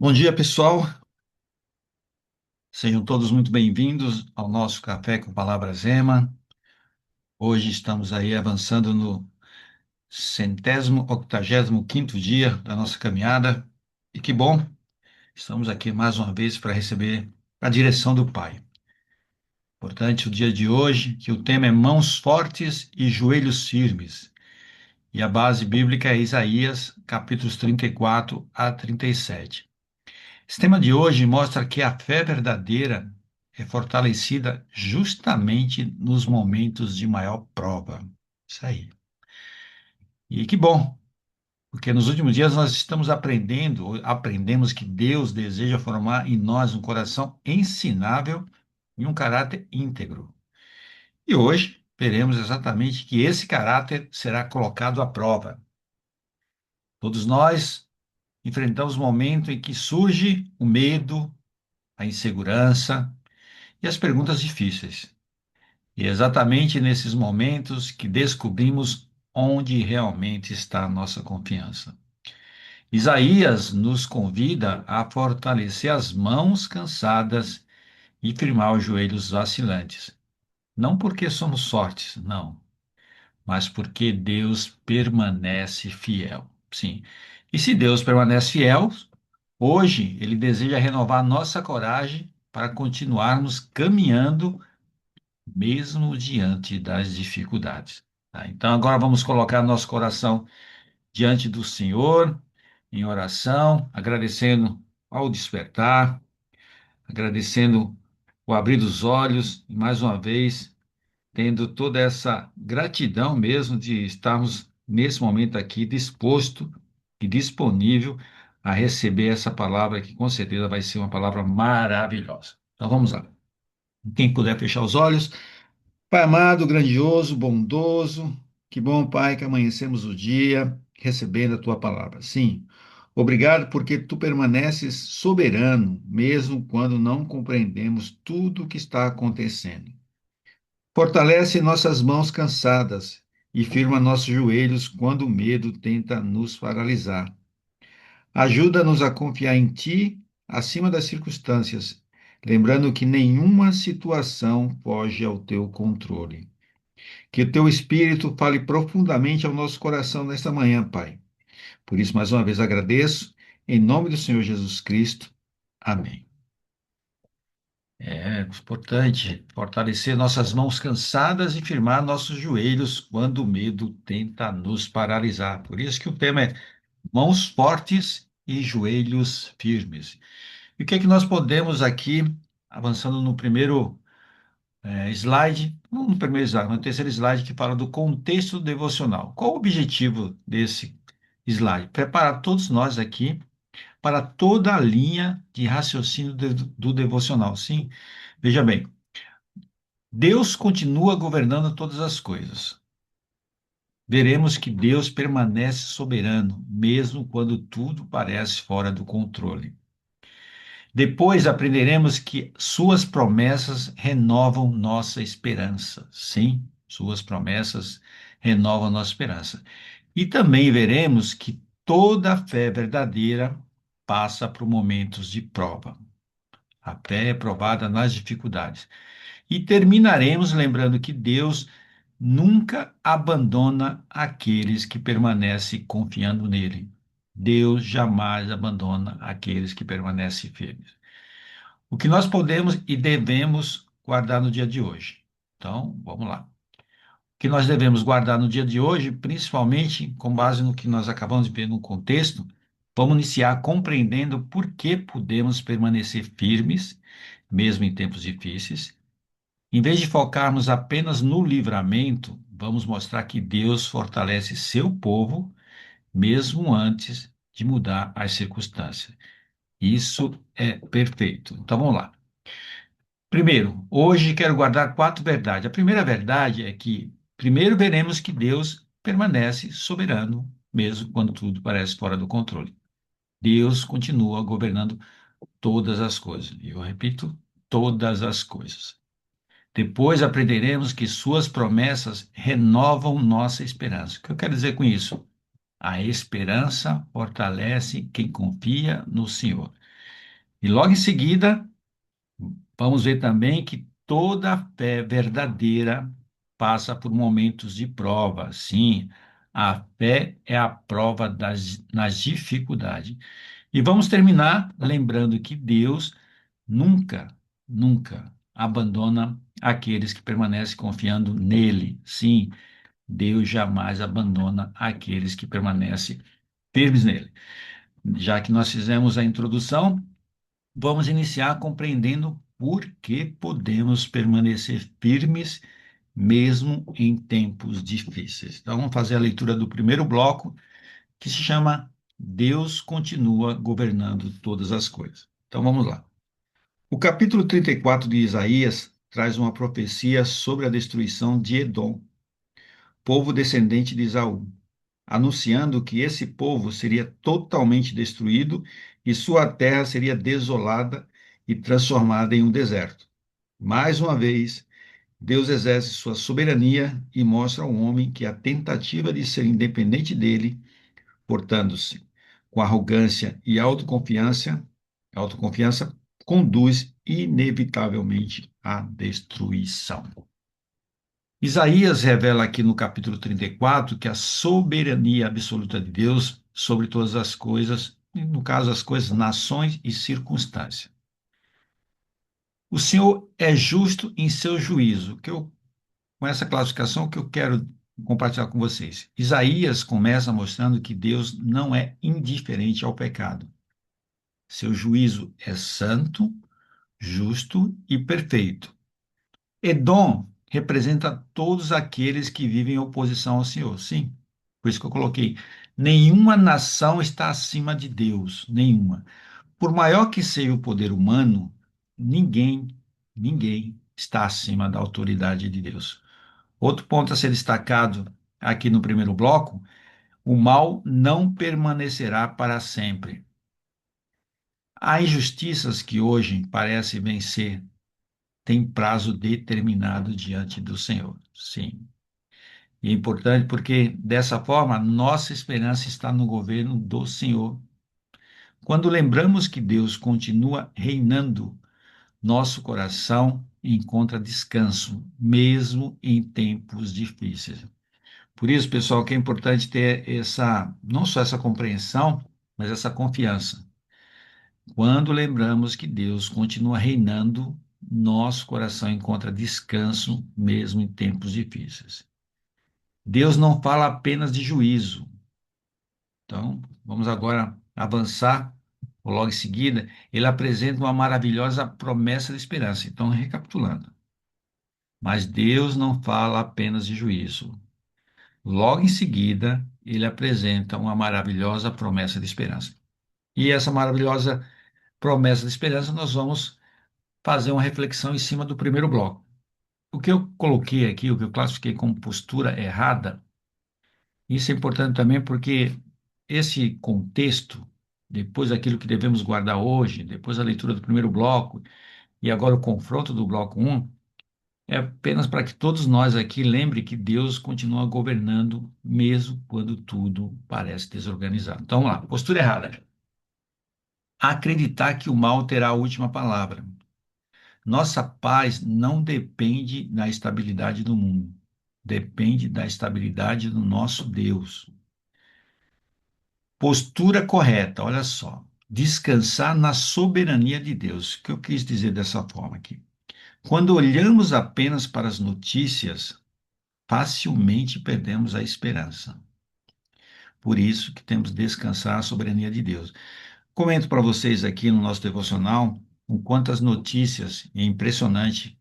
Bom dia, pessoal. Sejam todos muito bem-vindos ao nosso Café com Palavras Rema. Hoje estamos aí avançando no 185º dia da nossa caminhada. E que bom, estamos aqui mais uma vez para receber a direção do Pai. Importante o dia de hoje, que o tema é mãos fortes e joelhos firmes. E a base bíblica é Isaías, capítulos 34 a 37. Esse tema de hoje mostra que a fé verdadeira é fortalecida justamente nos momentos de maior prova. Isso aí. E que bom, porque nos últimos dias nós estamos aprendemos que Deus deseja formar em nós um coração ensinável e um caráter íntegro. E hoje veremos exatamente que esse caráter será colocado à prova. Todos nós enfrentamos momentos em que surge o medo, a insegurança, e as perguntas difíceis. E é exatamente nesses momentos que descobrimos onde realmente está a nossa confiança. Isaías nos convida a fortalecer as mãos cansadas e firmar os joelhos vacilantes. Não porque somos fortes, não, mas porque Deus permanece fiel. Sim. E se Deus permanece fiel, hoje ele deseja renovar nossa coragem para continuarmos caminhando mesmo diante das dificuldades. Tá? Então, agora vamos colocar nosso coração diante do Senhor, em oração, agradecendo ao despertar, agradecendo o abrir dos olhos, e mais uma vez, tendo toda essa gratidão mesmo de estarmos nesse momento aqui disposto e disponível a receber essa palavra que com certeza vai ser uma palavra maravilhosa. Então vamos lá. Quem puder fechar os olhos. Pai amado, grandioso, bondoso, que bom, Pai, que amanhecemos o dia recebendo a tua palavra. Sim, obrigado porque tu permaneces soberano, mesmo quando não compreendemos tudo o que está acontecendo. Fortalece nossas mãos cansadas e firma nossos joelhos quando o medo tenta nos paralisar. Ajuda-nos a confiar em ti acima das circunstâncias, lembrando que nenhuma situação foge ao teu controle. Que o teu Espírito fale profundamente ao nosso coração nesta manhã, Pai. Por isso, mais uma vez, agradeço, em nome do Senhor Jesus Cristo. Amém. É importante fortalecer nossas mãos cansadas e firmar nossos joelhos quando o medo tenta nos paralisar. Por isso que o tema é mãos fortes e joelhos firmes. E o que é que nós podemos aqui, avançando no primeiro slide, não no primeiro slide, no terceiro slide que fala do contexto devocional. Qual o objetivo desse slide? Preparar todos nós aqui para toda a linha de raciocínio do devocional. Sim, veja bem, Deus continua governando todas as coisas. Veremos que Deus permanece soberano, mesmo quando tudo parece fora do controle. Depois aprenderemos que suas promessas renovam nossa esperança. Sim, suas promessas renovam nossa esperança. E também veremos que toda fé verdadeira passa por momentos de prova. A fé é provada nas dificuldades. E terminaremos lembrando que Deus nunca abandona aqueles que permanecem confiando nele. Deus jamais abandona aqueles que permanecem firmes. O que nós podemos e devemos guardar no dia de hoje. Então, vamos lá. O que nós devemos guardar no dia de hoje, principalmente com base no que nós acabamos de ver no contexto, vamos iniciar compreendendo por que podemos permanecer firmes, mesmo em tempos difíceis. Em vez de focarmos apenas no livramento, vamos mostrar que Deus fortalece seu povo, mesmo antes de mudar as circunstâncias. Isso é perfeito. Então, vamos lá. Primeiro, hoje quero guardar quatro verdades. A primeira verdade é que, primeiro, veremos que Deus permanece soberano, mesmo quando tudo parece fora do controle. Deus continua governando todas as coisas. E eu repito, todas as coisas. Depois aprenderemos que suas promessas renovam nossa esperança. O que eu quero dizer com isso? A esperança fortalece quem confia no Senhor. E logo em seguida, vamos ver também que toda fé verdadeira passa por momentos de prova. Sim, a fé é a prova nas dificuldades. E vamos terminar lembrando que Deus nunca, nunca abandona aqueles que permanecem confiando nele. Sim, Deus jamais abandona aqueles que permanecem firmes nele. Já que nós fizemos a introdução, vamos iniciar compreendendo por que podemos permanecer firmes mesmo em tempos difíceis. Então, vamos fazer a leitura do primeiro bloco, que se chama Deus continua governando todas as coisas. Então, vamos lá. O capítulo 34 de Isaías traz uma profecia sobre a destruição de Edom, povo descendente de Esaú, anunciando que esse povo seria totalmente destruído e sua terra seria desolada e transformada em um deserto. Mais uma vez, Deus exerce sua soberania e mostra ao homem que a tentativa de ser independente dele, portando-se com arrogância e autoconfiança conduz inevitavelmente à destruição. Isaías revela aqui no capítulo 34 que a soberania absoluta de Deus sobre todas as coisas, no caso as coisas, nações e circunstâncias. O Senhor é justo em seu juízo, com essa classificação que eu quero compartilhar com vocês. Isaías começa mostrando que Deus não é indiferente ao pecado. Seu juízo é santo, justo e perfeito. Edom representa todos aqueles que vivem em oposição ao Senhor. Sim, por isso que eu coloquei. Nenhuma nação está acima de Deus, nenhuma. Por maior que seja o poder humano, ninguém está acima da autoridade de Deus. Outro ponto a ser destacado aqui no primeiro bloco: o mal não permanecerá para sempre. Há injustiças que hoje parecem vencer, têm prazo determinado diante do Senhor. Sim. E é importante porque, dessa forma, nossa esperança está no governo do Senhor. Quando lembramos que Deus continua reinando, nosso coração encontra descanso, mesmo em tempos difíceis. Por isso, pessoal, que é importante ter não só essa compreensão, mas essa confiança. Quando lembramos que Deus continua reinando, nosso coração encontra descanso, mesmo em tempos difíceis. Deus não fala apenas de juízo. Então, vamos agora avançar. Logo em seguida, ele apresenta uma maravilhosa promessa de esperança. Então, recapitulando. Mas Deus não fala apenas de juízo. Logo em seguida, ele apresenta uma maravilhosa promessa de esperança. E essa maravilhosa promessa de esperança, nós vamos fazer uma reflexão em cima do primeiro bloco. O que eu coloquei aqui, o que eu classifiquei como postura errada, isso é importante também porque esse contexto, depois daquilo que devemos guardar hoje, depois da leitura do primeiro bloco e agora o confronto do bloco um, é apenas para que todos nós aqui lembrem que Deus continua governando mesmo quando tudo parece desorganizado. Então, vamos lá, postura errada. Acreditar que o mal terá a última palavra. Nossa paz não depende da estabilidade do mundo, depende da estabilidade do nosso Deus. Postura correta, olha só. Descansar na soberania de Deus. O que eu quis dizer dessa forma aqui? Quando olhamos apenas para as notícias, facilmente perdemos a esperança. Por isso que temos que descansar na soberania de Deus. Comento para vocês aqui no nosso devocional com quantas notícias, é impressionante.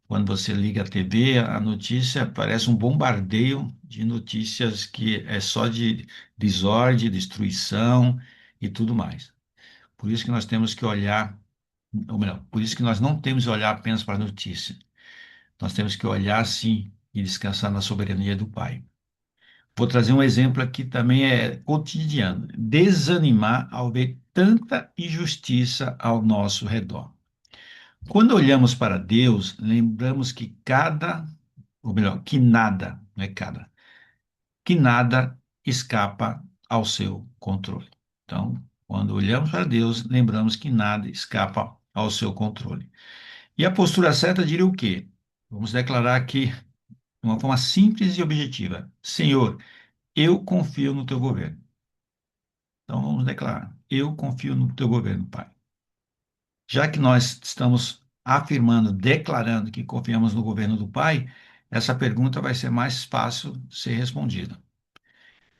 Quando você liga a TV, a notícia parece um bombardeio de notícias que é só de desordem, destruição e tudo mais. Por isso que nós temos que olhar, ou melhor, por isso que nós não temos que olhar apenas para a notícia. Nós temos que olhar sim e descansar na soberania do Pai. Vou trazer um exemplo aqui também é cotidiano. Desanimar ao ver tanta injustiça ao nosso redor. Quando olhamos para Deus, lembramos que ou melhor, que nada, não é cada, que nada escapa ao seu controle. Então, Quando olhamos para Deus, lembramos que nada escapa ao seu controle. E a postura certa diria o quê? Vamos declarar aqui de uma forma simples e objetiva: Senhor, eu confio no teu governo. Então vamos declarar: eu confio no teu governo, Pai. Já que nós estamos afirmando, declarando que confiamos no governo do Pai, essa pergunta vai ser mais fácil de ser respondida.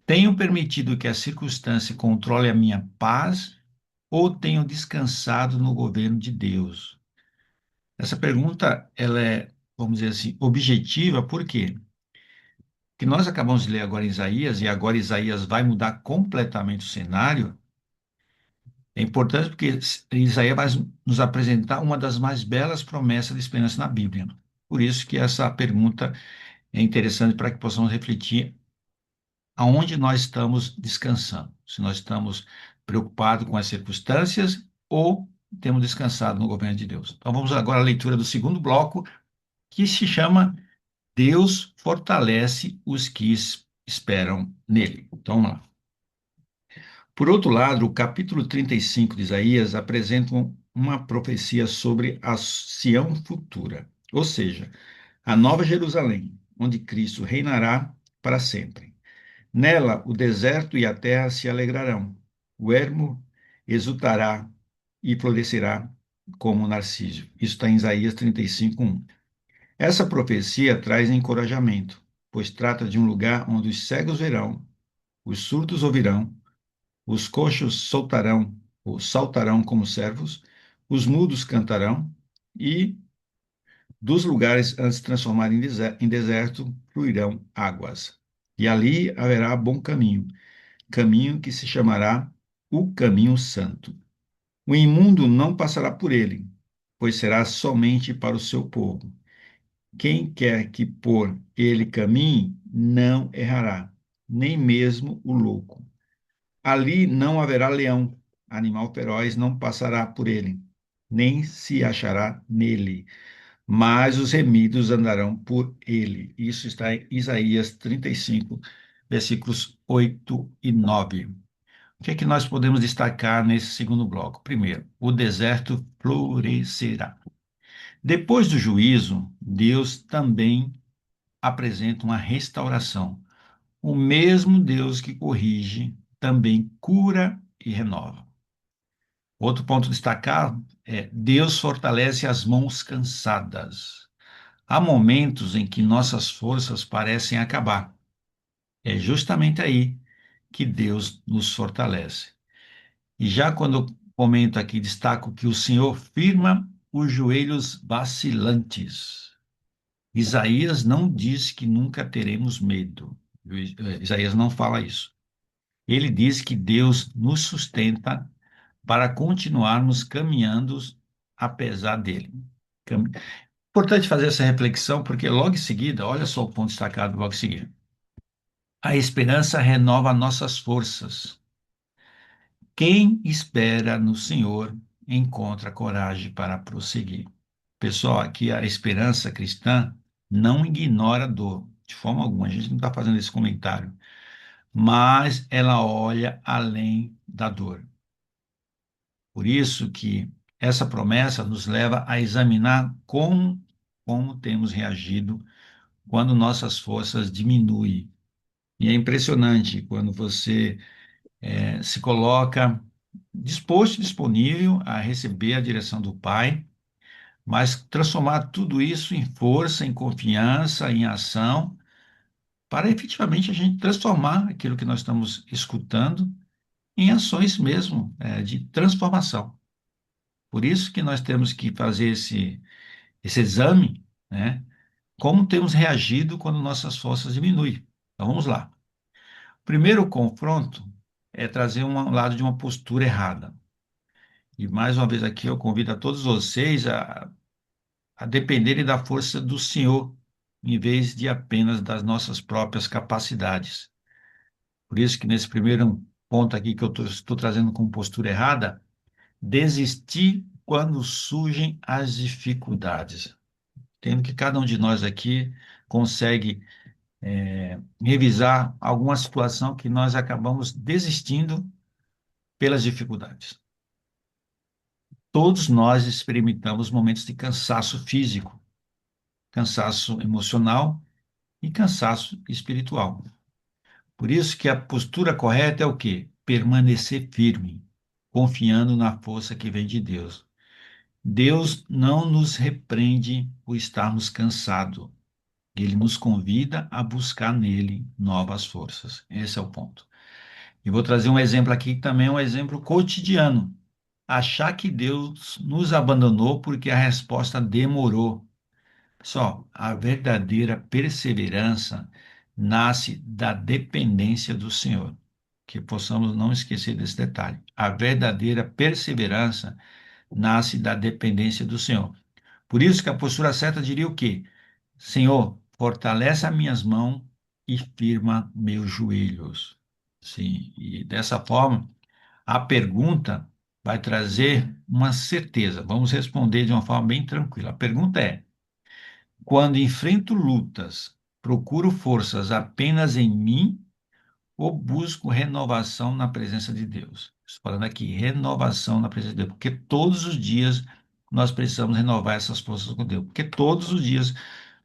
Tenho permitido que a circunstância controle a minha paz ou tenho descansado no governo de Deus? Essa pergunta, ela é, vamos dizer assim, objetiva, por quê? Porque nós acabamos de ler agora Isaías, e agora Isaías vai mudar completamente o cenário. É importante porque Isaías vai nos apresentar uma das mais belas promessas de esperança na Bíblia. Por isso que essa pergunta é interessante para que possamos refletir aonde nós estamos descansando. Se nós estamos preocupados com as circunstâncias ou temos descansado no governo de Deus. Então vamos agora à leitura do segundo bloco, que se chama Deus fortalece os que esperam nele. Então vamos lá. Por outro lado, o capítulo 35 de Isaías apresenta uma profecia sobre a Sião futura, ou seja, a nova Jerusalém, onde Cristo reinará para sempre. Nela, o deserto e a terra se alegrarão, o ermo exultará e florescerá como o narciso. Isso está em Isaías 35:1. Essa profecia traz encorajamento, pois trata de um lugar onde os cegos verão, os surdos ouvirão, os coxos soltarão ou saltarão como servos, os mudos cantarão, e dos lugares antes de transformar em deserto fluirão águas. E ali haverá bom caminho, caminho que se chamará o caminho santo. O imundo não passará por ele, pois será somente para o seu povo. Quem quer que por ele caminhe, não errará, nem mesmo o louco. Ali não haverá leão, animal feroz não passará por ele, nem se achará nele, mas os remidos andarão por ele. Isso está em Isaías 35, versículos 8 e 9. O que é que nós podemos destacar nesse segundo bloco? Primeiro, o deserto florescerá. Depois do juízo, Deus também apresenta uma restauração. O mesmo Deus que corrige também cura e renova. Outro ponto destacado é Deus fortalece as mãos cansadas. Há momentos em que nossas forças parecem acabar. É justamente aí que Deus nos fortalece. E já quando eu comento aqui, destaco que o Senhor firma os joelhos vacilantes. Isaías não diz que nunca teremos medo. Isaías não fala isso. Ele diz que Deus nos sustenta para continuarmos caminhando apesar dele. Importante fazer essa reflexão, porque logo em seguida, olha só o ponto destacado logo em seguida. A esperança renova nossas forças. Quem espera no Senhor encontra coragem para prosseguir. Pessoal, aqui a esperança cristã não ignora a dor, de forma alguma. A gente não está fazendo esse comentário, mas ela olha além da dor. Por isso que essa promessa nos leva a examinar como temos reagido quando nossas forças diminuem. E é impressionante quando você se coloca disposto e disponível a receber a direção do Pai, mas transformar tudo isso em força, em confiança, em ação, para efetivamente a gente transformar aquilo que nós estamos escutando em ações mesmo, de transformação. Por isso que nós temos que fazer esse exame, né? Como temos reagido quando nossas forças diminuem. Então vamos lá. O primeiro confronto é trazer um lado de uma postura errada. E mais uma vez aqui eu convido a todos vocês a dependerem da força do Senhor, em vez de apenas das nossas próprias capacidades. Por isso que nesse primeiro ponto aqui que eu estou trazendo como postura errada, desistir quando surgem as dificuldades. Tendo que cada um de nós aqui consegue revisar alguma situação que nós acabamos desistindo pelas dificuldades. Todos nós experimentamos momentos de cansaço físico, cansaço emocional e cansaço espiritual. Por isso que a postura correta é o quê? Permanecer firme, confiando na força que vem de Deus. Deus não nos repreende por estarmos cansados. Ele nos convida a buscar nele novas forças. Esse é o ponto. E vou trazer um exemplo aqui que também é um exemplo cotidiano. Achar que Deus nos abandonou porque a resposta demorou. Só a verdadeira perseverança nasce da dependência do Senhor. Que possamos não esquecer desse detalhe. A verdadeira perseverança nasce da dependência do Senhor. Por isso que a postura certa diria o quê? Senhor, fortalece as minhas mãos e firma meus joelhos. Sim, e dessa forma, a pergunta vai trazer uma certeza. Vamos responder de uma forma bem tranquila. A pergunta é: quando enfrento lutas, procuro forças apenas em mim ou busco renovação na presença de Deus? Estou falando aqui, renovação na presença de Deus, porque todos os dias nós precisamos renovar essas forças com Deus, porque todos os dias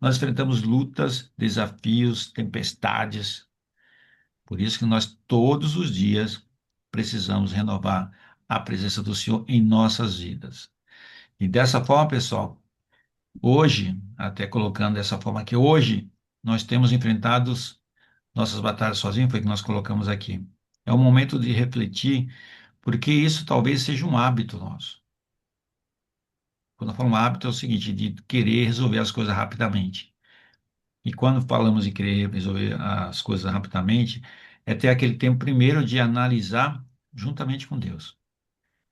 nós enfrentamos lutas, desafios, tempestades. Por isso que nós todos os dias precisamos renovar a presença do Senhor em nossas vidas. E dessa forma, pessoal, hoje, até colocando dessa forma que hoje nós temos enfrentado nossas batalhas sozinhos, foi o que nós colocamos aqui. É o momento de refletir, porque isso talvez seja um hábito nosso. Quando eu falo um hábito, é o seguinte, de querer resolver as coisas rapidamente. E quando falamos em querer resolver as coisas rapidamente, é ter aquele tempo primeiro de analisar juntamente com Deus.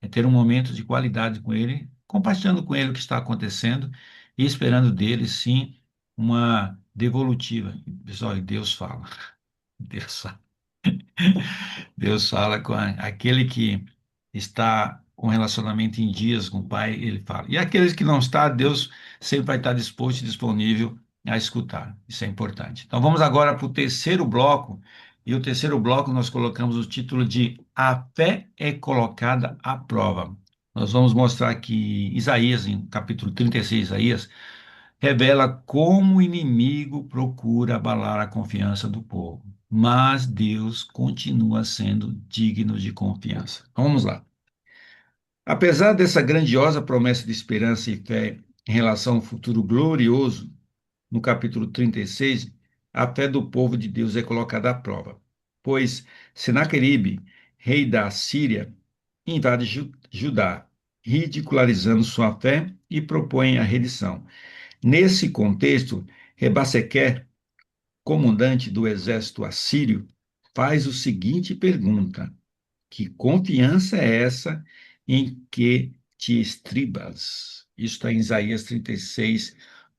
É ter um momento de qualidade com Ele, compartilhando com Ele o que está acontecendo e esperando dele, sim, uma devolutiva. Pessoal, e Deus fala. Deus fala. Deus fala com aquele que está com relacionamento em dias com o Pai, ele fala. E aqueles que não estão, Deus sempre vai estar disposto e disponível a escutar. Isso é importante. Então vamos agora para o terceiro bloco. E o terceiro bloco nós colocamos o título de A Fé é Colocada à Prova. Nós vamos mostrar que Isaías, em capítulo 36, Isaías, revela como o inimigo procura abalar a confiança do povo, mas Deus continua sendo digno de confiança. Então, vamos lá. Apesar dessa grandiosa promessa de esperança e fé em relação ao futuro glorioso, no capítulo 36, a fé do povo de Deus é colocada à prova. Pois Senaqueribe, rei da Síria, invade Judá, ridicularizando sua fé e propõe a rendição. Nesse contexto, Rebasequer, comandante do exército assírio, faz o seguinte pergunta: que confiança é essa em que te estribas? Isso está em Isaías 36,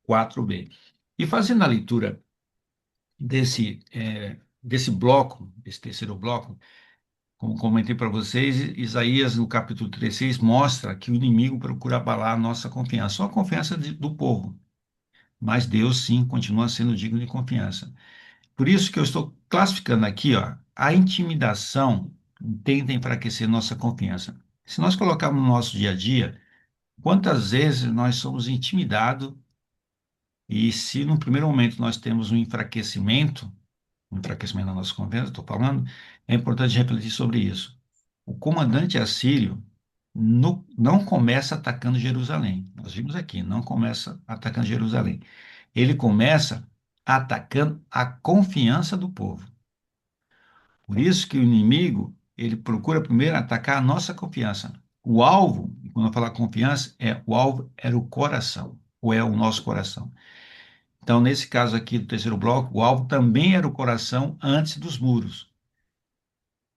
4b. E fazendo a leitura desse bloco, desse terceiro bloco, como comentei para vocês, Isaías, no capítulo 36, mostra que o inimigo procura abalar a nossa confiança, só a confiança do povo. Mas Deus, sim, continua sendo digno de confiança. Por isso que eu estou classificando aqui, ó, a intimidação tenta enfraquecer nossa confiança. Se nós colocarmos no nosso dia a dia, quantas vezes nós somos intimidados e se no primeiro momento nós temos um enfraquecimento da nossa confiança, estou falando, é importante refletir sobre isso. O comandante assírio não começa atacando Jerusalém. Nós vimos aqui, não começa atacando Jerusalém. Ele começa atacando a confiança do povo. Por isso que o inimigo, ele procura primeiro atacar a nossa confiança. O alvo, quando eu falar confiança, o alvo era o coração, ou é o nosso coração. Então, nesse caso aqui do terceiro bloco, o alvo também era o coração antes dos muros.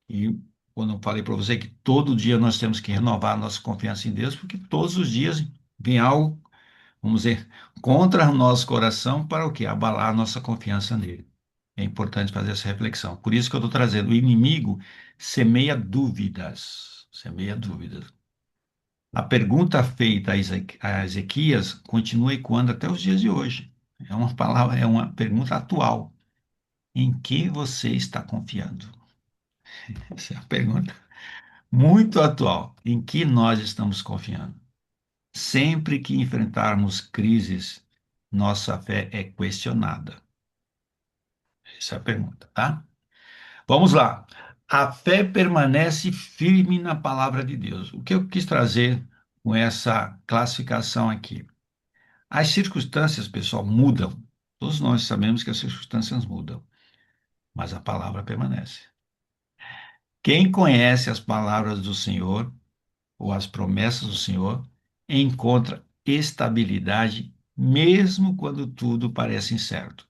E quando eu falei para você que todo dia nós temos que renovar a nossa confiança em Deus, porque todos os dias vem algo, vamos dizer, contra o nosso coração para o quê? Abalar a nossa confiança nele. É importante fazer essa reflexão. Por isso que eu estou trazendo, o inimigo semeia dúvidas, semeia dúvidas. A pergunta feita a Ezequias continua ecoando até os dias de hoje. É uma palavra, é uma pergunta atual. Em que você está confiando? Essa é a pergunta. muito atual, em que nós estamos confiando. Sempre que enfrentarmos crises, nossa fé é questionada. Essa é a pergunta, tá? Vamos lá. A fé permanece firme na palavra de Deus. O que eu quis trazer com essa classificação aqui? As circunstâncias, pessoal, mudam. Todos nós sabemos que as circunstâncias mudam, mas a palavra permanece. Quem conhece as palavras do Senhor ou as promessas do Senhor encontra estabilidade mesmo quando tudo parece incerto.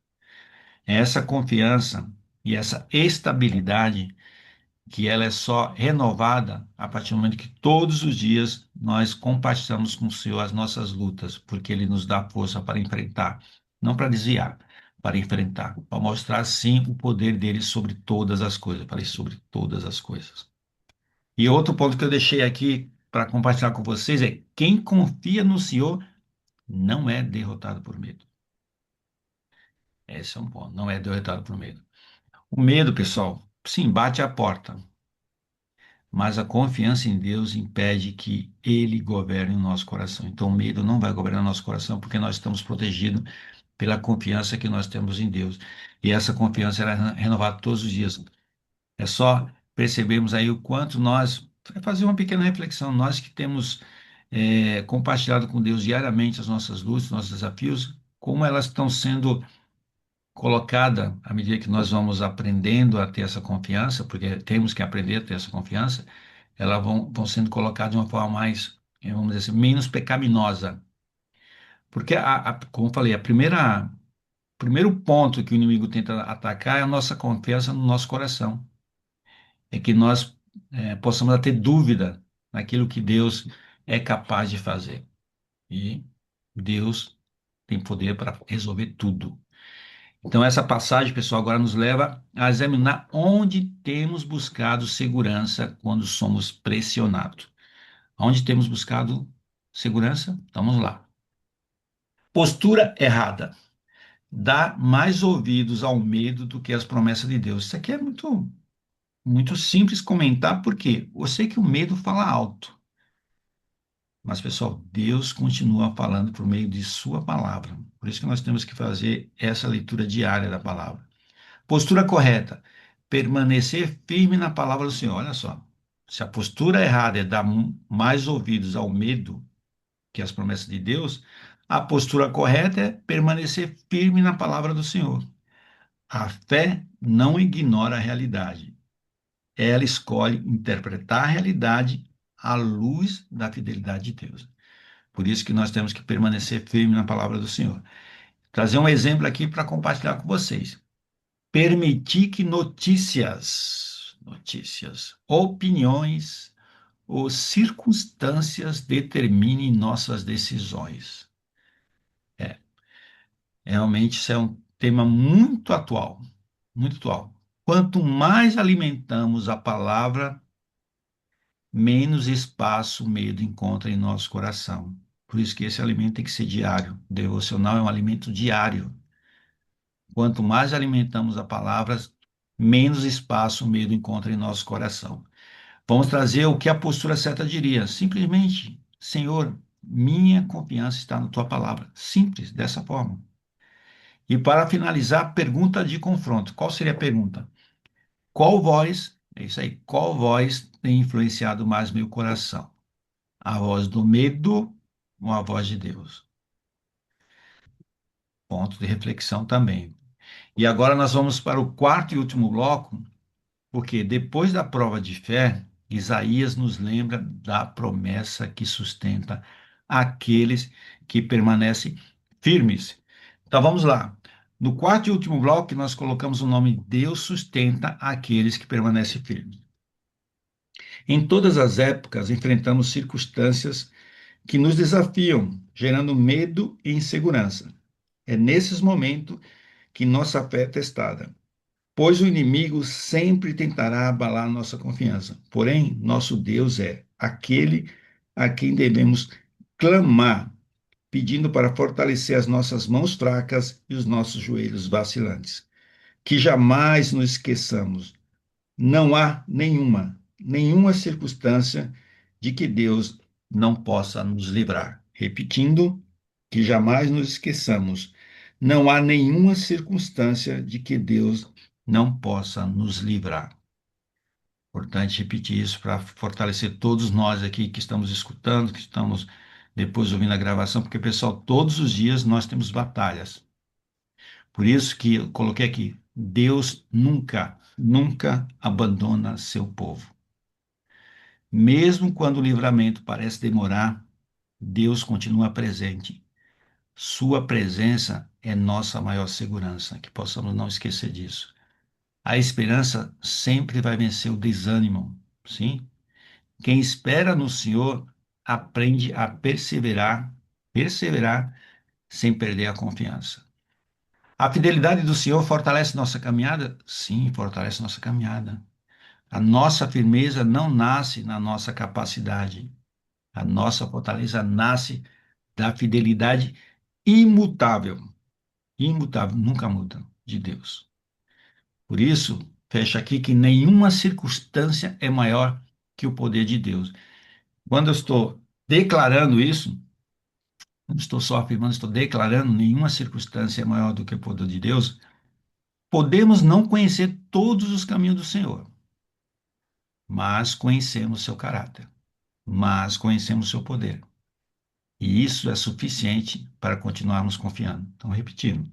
É essa confiança e essa estabilidade que ela é só renovada a partir do momento que todos os dias nós compartilhamos com o Senhor as nossas lutas, porque Ele nos dá força para enfrentar, não para desviar, para enfrentar, para mostrar sim o poder dele sobre todas as coisas, para isso sobre todas as coisas. E outro ponto que eu deixei aqui para compartilhar com vocês é: quem confia no Senhor não é derrotado por medo. Esse é um ponto, não é derrotado por medo. O medo, pessoal, sim, bate à porta, mas a confiança em Deus impede que Ele governe o nosso coração. Então, o medo não vai governar o nosso coração, porque nós estamos protegidos pela confiança que nós temos em Deus. E essa confiança é renovada todos os dias. É só percebermos aí o quanto nós, fazer uma pequena reflexão, nós que temos compartilhado com Deus diariamente as nossas lutas, nossos desafios, como elas estão sendo colocadas à medida que nós vamos aprendendo a ter essa confiança, porque temos que aprender a ter essa confiança, elas vão sendo colocadas de uma forma mais, vamos dizer assim, menos pecaminosa. Porque, como eu falei, o primeiro ponto que o inimigo tenta atacar é a nossa confiança no nosso coração. É que nós possamos ter dúvida naquilo que Deus é capaz de fazer. E Deus tem poder para resolver tudo. Então, essa passagem, pessoal, agora nos leva a examinar onde temos buscado segurança quando somos pressionados. Onde temos buscado segurança? Então, vamos lá. Postura errada. Dá mais ouvidos ao medo do que às promessas de Deus. Isso aqui é muito simples comentar, porque eu sei que o medo fala alto. Mas, pessoal, Deus continua falando por meio de Sua palavra. Por isso que nós temos que fazer essa leitura diária da palavra. Postura correta. Permanecer firme na palavra do Senhor. Olha só. Se a postura errada é dar mais ouvidos ao medo que as promessas de Deus, a postura correta é permanecer firme na palavra do Senhor. A fé não ignora a realidade. Ela escolhe interpretar a realidade à luz da fidelidade de Deus. Por isso que nós temos que permanecer firme na palavra do Senhor. Trazer um exemplo aqui para compartilhar com vocês. Permitir que notícias, opiniões ou circunstâncias determinem nossas decisões. É, realmente isso é um tema muito atual, muito atual. Quanto mais alimentamos a palavra, menos espaço o medo encontra em nosso coração. Por isso que esse alimento tem que ser diário. O devocional é um alimento diário. Quanto mais alimentamos a palavra, menos espaço o medo encontra em nosso coração. Vamos trazer o que a postura certa diria. Simplesmente, Senhor, minha confiança está na tua palavra. Simples, dessa forma. E para finalizar, pergunta de confronto. Qual seria a pergunta? Qual voz, é isso aí, qual voz tem influenciado mais meu coração? A voz do medo ou a voz de Deus? Ponto de reflexão também. E agora nós vamos para o quarto e último bloco, porque depois da prova de fé, Isaías nos lembra da promessa que sustenta aqueles que permanecem firmes. Então vamos lá. No quarto e último bloco, nós colocamos o nome Deus sustenta aqueles que permanecem firmes. Em todas as épocas, enfrentamos circunstâncias que nos desafiam, gerando medo e insegurança. É nesses momentos que nossa fé é testada, pois o inimigo sempre tentará abalar nossa confiança. Porém, nosso Deus é aquele a quem devemos clamar, pedindo para fortalecer as nossas mãos fracas e os nossos joelhos vacilantes. Que jamais nos esqueçamos, não há nenhuma nenhuma circunstância de que Deus não possa nos livrar. Repetindo, que jamais nos esqueçamos, não há nenhuma circunstância de que Deus não possa nos livrar. Importante repetir isso para fortalecer todos nós aqui que estamos escutando, que estamos depois ouvindo a gravação, porque, pessoal, todos os dias nós temos batalhas. Por isso que eu coloquei aqui, Deus nunca, nunca abandona seu povo. Mesmo quando o livramento parece demorar, Deus continua presente. Sua presença é nossa maior segurança, que possamos não esquecer disso. A esperança sempre vai vencer o desânimo, sim? Quem espera no Senhor aprende a perseverar sem perder a confiança. A fidelidade do Senhor fortalece nossa caminhada? Sim, fortalece nossa caminhada. A nossa firmeza não nasce na nossa capacidade. A nossa fortaleza nasce da fidelidade imutável, imutável, nunca muda, de Deus. Por isso, fecha aqui que nenhuma circunstância é maior que o poder de Deus. Quando eu estou declarando isso, não estou só afirmando, estou declarando, nenhuma circunstância é maior do que o poder de Deus. Podemos não conhecer todos os caminhos do Senhor, mas conhecemos seu caráter, mas conhecemos seu poder. E isso é suficiente para continuarmos confiando. Então, repetindo,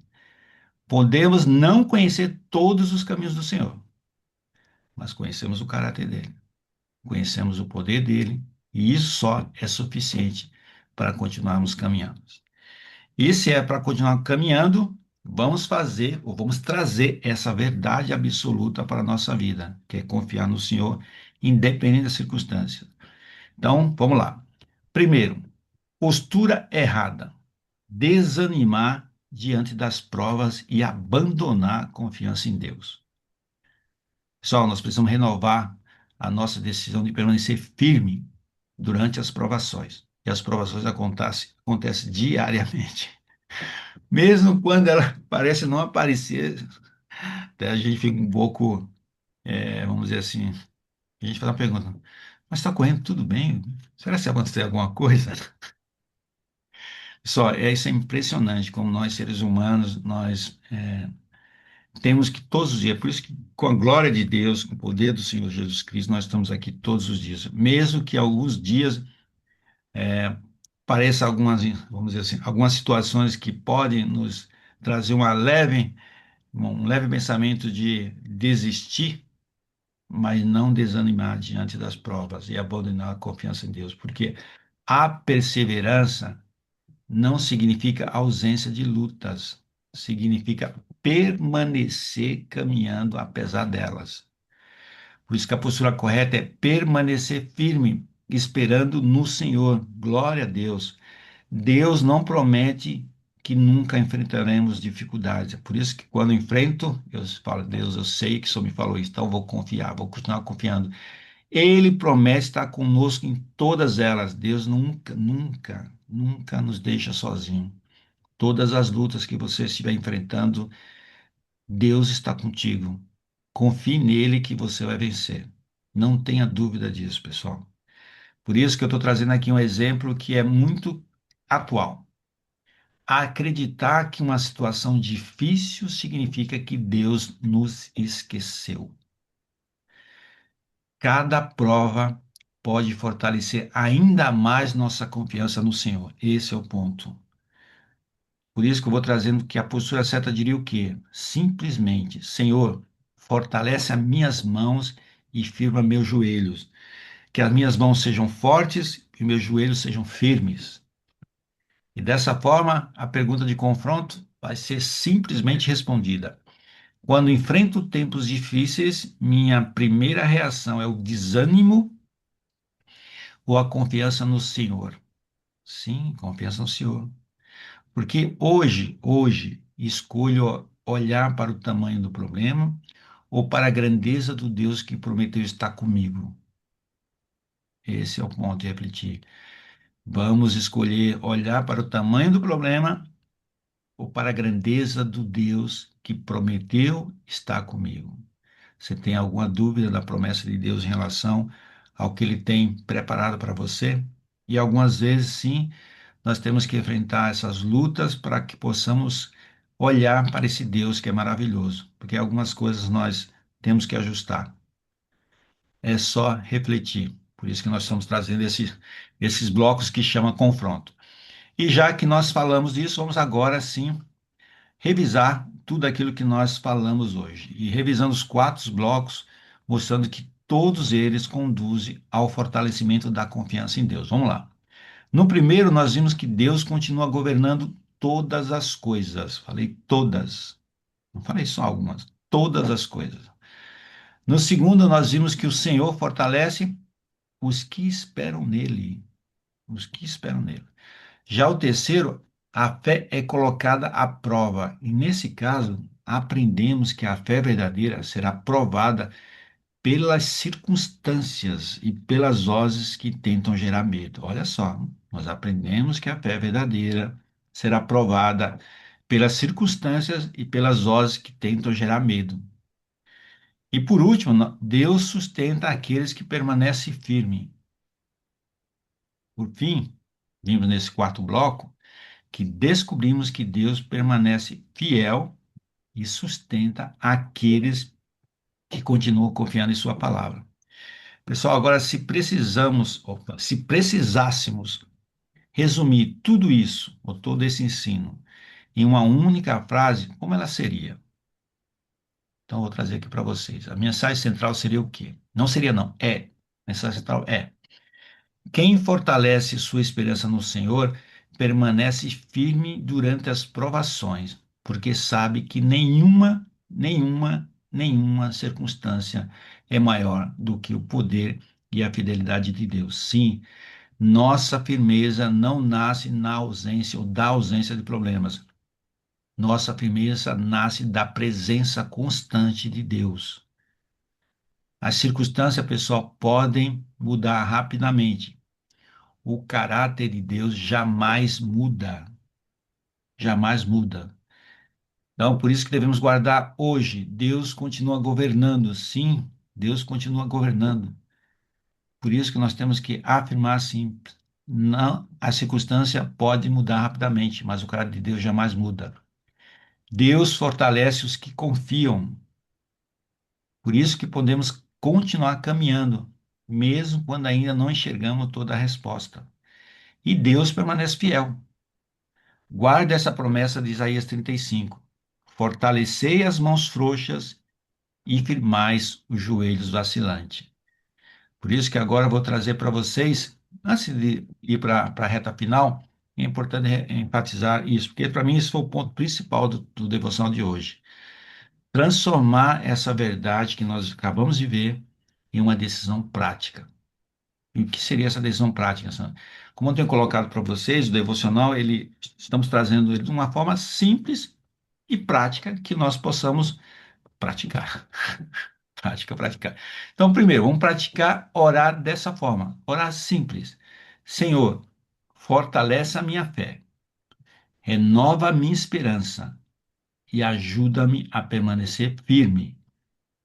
podemos não conhecer todos os caminhos do Senhor, mas conhecemos o caráter dele, conhecemos o poder dele, e isso só é suficiente para continuarmos caminhando. E se é para continuar caminhando, vamos fazer ou vamos trazer essa verdade absoluta para a nossa vida, que é confiar no Senhor, independente das circunstâncias. Então, vamos lá. Primeiro, postura errada. Desanimar diante das provas e abandonar a confiança em Deus. Pessoal, nós precisamos renovar a nossa decisão de permanecer firme durante as provações. E as provações acontecem diariamente. Mesmo quando ela parece não aparecer, até a gente fica um pouco, vamos dizer assim, a gente faz uma pergunta, mas está correndo tudo bem? Será que acontecer alguma coisa? Só, isso é impressionante, como nós, seres humanos, nós temos que todos os dias, por isso que com a glória de Deus, com o poder do Senhor Jesus Cristo, nós estamos aqui todos os dias, mesmo que alguns dias pareça algumas, vamos dizer assim, algumas situações que podem nos trazer um leve pensamento de desistir, mas não desanimar diante das provas e abandonar a confiança em Deus, porque a perseverança não significa ausência de lutas, significa permanecer caminhando apesar delas. Por isso que a postura correta é permanecer firme, esperando no Senhor. Glória a Deus. Deus não promete que nunca enfrentaremos dificuldades. É por isso que quando enfrento, eu falo, Deus, eu sei que o Senhor me falou isso, então vou confiar, vou continuar confiando. Ele promete estar conosco em todas elas. Deus nunca, nunca, nunca nos deixa sozinho. Todas as lutas que você estiver enfrentando, Deus está contigo. Confie nele que você vai vencer. Não tenha dúvida disso, pessoal. Por isso que eu estou trazendo aqui um exemplo que é muito atual. Acreditar que uma situação difícil significa que Deus nos esqueceu. Cada prova pode fortalecer ainda mais nossa confiança no Senhor. Esse é o ponto. Por isso que eu vou trazendo que a postura certa diria o quê? Simplesmente, Senhor, fortalece as minhas mãos e firma meus joelhos. Que as minhas mãos sejam fortes e meus joelhos sejam firmes. E dessa forma, a pergunta de confronto vai ser simplesmente respondida. Quando enfrento tempos difíceis, minha primeira reação é o desânimo ou a confiança no Senhor? Sim, confiança no Senhor. Porque hoje, escolho olhar para o tamanho do problema ou para a grandeza do Deus que prometeu estar comigo. Esse é o ponto de refletir. Vamos escolher olhar para o tamanho do problema ou para a grandeza do Deus que prometeu estar comigo. Você tem alguma dúvida da promessa de Deus em relação ao que Ele tem preparado para você? E algumas vezes, sim, nós temos que enfrentar essas lutas para que possamos olhar para esse Deus que é maravilhoso, porque algumas coisas nós temos que ajustar. É só refletir. Por isso que nós estamos trazendo esses blocos que chama confronto. E já que nós falamos disso, vamos agora sim revisar tudo aquilo que nós falamos hoje. E revisando os quatro blocos, mostrando que todos eles conduzem ao fortalecimento da confiança em Deus. Vamos lá. No primeiro, nós vimos que Deus continua governando todas as coisas. Falei todas, não falei só algumas, todas as coisas. No segundo, nós vimos que o Senhor fortalece os que esperam nele. Os que esperam nele. Já o terceiro, a fé é colocada à prova. E nesse caso, aprendemos que a fé verdadeira será provada pelas circunstâncias e pelas vozes que tentam gerar medo. Olha só, nós aprendemos que a fé verdadeira será provada pelas circunstâncias e pelas vozes que tentam gerar medo. E por último, Deus sustenta aqueles que permanecem firmes. Por fim, vimos nesse quarto bloco que descobrimos que Deus permanece fiel e sustenta aqueles que continuam confiando em sua palavra. Pessoal, agora se precisássemos resumir tudo isso, ou todo esse ensino, em uma única frase, como ela seria? Então, eu vou trazer aqui para vocês. A mensagem central seria o quê? Não seria, não. É. A mensagem central é: quem fortalece sua esperança no Senhor permanece firme durante as provações, porque sabe que nenhuma circunstância é maior do que o poder e a fidelidade de Deus. Sim, nossa firmeza não nasce na ausência ou da ausência de problemas. Nossa firmeza nasce da presença constante de Deus. As circunstâncias, pessoal, podem mudar rapidamente. O caráter de Deus jamais muda. Jamais muda. Então, por isso que devemos guardar hoje. Deus continua governando. Sim, Deus continua governando. Por isso que nós temos que afirmar assim, não, a circunstância pode mudar rapidamente, mas o caráter de Deus jamais muda. Deus fortalece os que confiam. Por isso que podemos continuar caminhando, mesmo quando ainda não enxergamos toda a resposta. E Deus permanece fiel. Guarde essa promessa de Isaías 35. Fortalecei as mãos frouxas e firmais os joelhos vacilantes. Por isso que agora eu vou trazer para vocês, antes de ir para a reta final, é importante enfatizar isso, porque para mim isso foi o ponto principal do devocional de hoje. Transformar essa verdade que nós acabamos de ver em uma decisão prática. E o que seria essa decisão prática, Sandra? Como eu tenho colocado para vocês, o devocional, estamos trazendo ele de uma forma simples e prática que nós possamos praticar. Prática, praticar. Então, primeiro, vamos praticar orar dessa forma. Orar simples. Senhor, fortalece a minha fé, renova a minha esperança e ajuda-me a permanecer firme,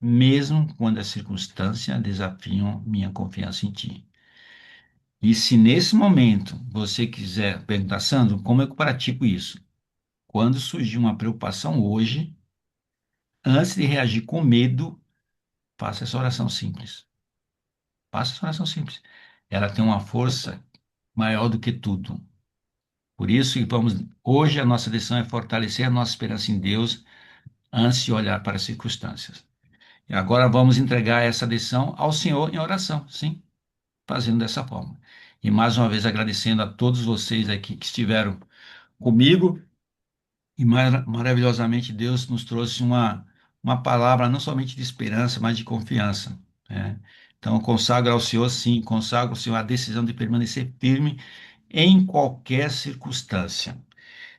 mesmo quando as circunstâncias desafiam minha confiança em Ti. E se nesse momento você quiser perguntar, Sandro, como eu pratico isso? Quando surgir uma preocupação hoje, antes de reagir com medo, faça essa oração simples. Faça essa oração simples. Ela tem uma força maior do que tudo. Por isso, hoje a nossa decisão é fortalecer a nossa esperança em Deus antes de olhar para as circunstâncias. E agora vamos entregar essa decisão ao Senhor em oração, sim, fazendo dessa forma. E mais uma vez agradecendo a todos vocês aqui que estiveram comigo. E maravilhosamente Deus nos trouxe uma palavra não somente de esperança, mas de confiança, né? Então, consagro ao Senhor, sim, consagro ao Senhor a decisão de permanecer firme em qualquer circunstância.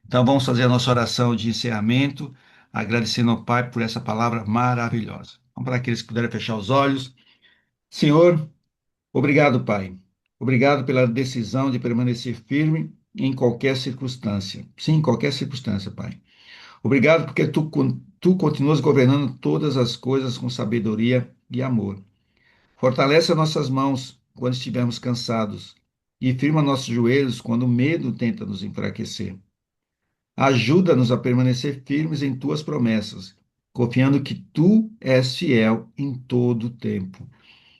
Então, vamos fazer a nossa oração de encerramento, agradecendo ao Pai por essa palavra maravilhosa. Vamos para aqueles que puderem fechar os olhos. Senhor, obrigado, Pai. Obrigado pela decisão de permanecer firme em qualquer circunstância. Sim, em qualquer circunstância, Pai. Obrigado porque tu continuas governando todas as coisas com sabedoria e amor. Fortalece as nossas mãos quando estivermos cansados e firma nossos joelhos quando o medo tenta nos enfraquecer. Ajuda-nos a permanecer firmes em tuas promessas, confiando que tu és fiel em todo o tempo.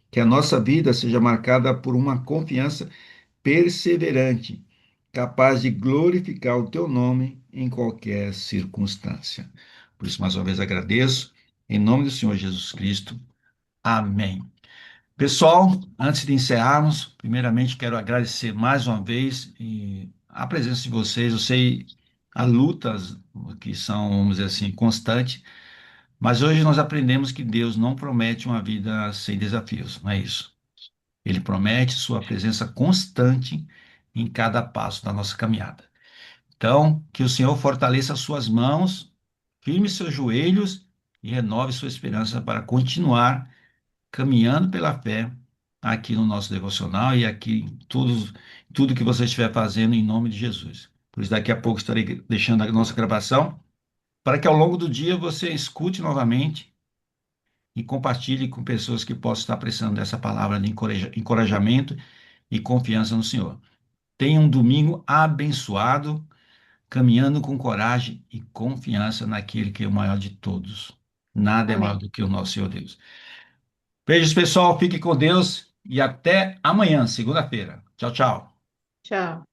Que a nossa vida seja marcada por uma confiança perseverante, capaz de glorificar o teu nome em qualquer circunstância. Por isso, mais uma vez agradeço, em nome do Senhor Jesus Cristo. Amém. Pessoal, antes de encerrarmos, primeiramente quero agradecer mais uma vez a presença de vocês. Eu sei as lutas que são, vamos dizer assim, constantes, mas hoje nós aprendemos que Deus não promete uma vida sem desafios, não é isso? Ele promete sua presença constante em cada passo da nossa caminhada. Então, que o Senhor fortaleça as suas mãos, firme seus joelhos e renove sua esperança para continuar caminhando pela fé aqui no nosso devocional e aqui em tudo que você estiver fazendo em nome de Jesus. Por isso, daqui a pouco estarei deixando a nossa gravação para que ao longo do dia você escute novamente e compartilhe com pessoas que possam estar precisando dessa palavra de encorajamento e confiança no Senhor. Tenha um domingo abençoado, caminhando com coragem e confiança naquele que é o maior de todos. Nada é maior Amém. do que o nosso Senhor Deus. Beijos, pessoal. Fique com Deus e até amanhã, segunda-feira. Tchau, tchau. Tchau.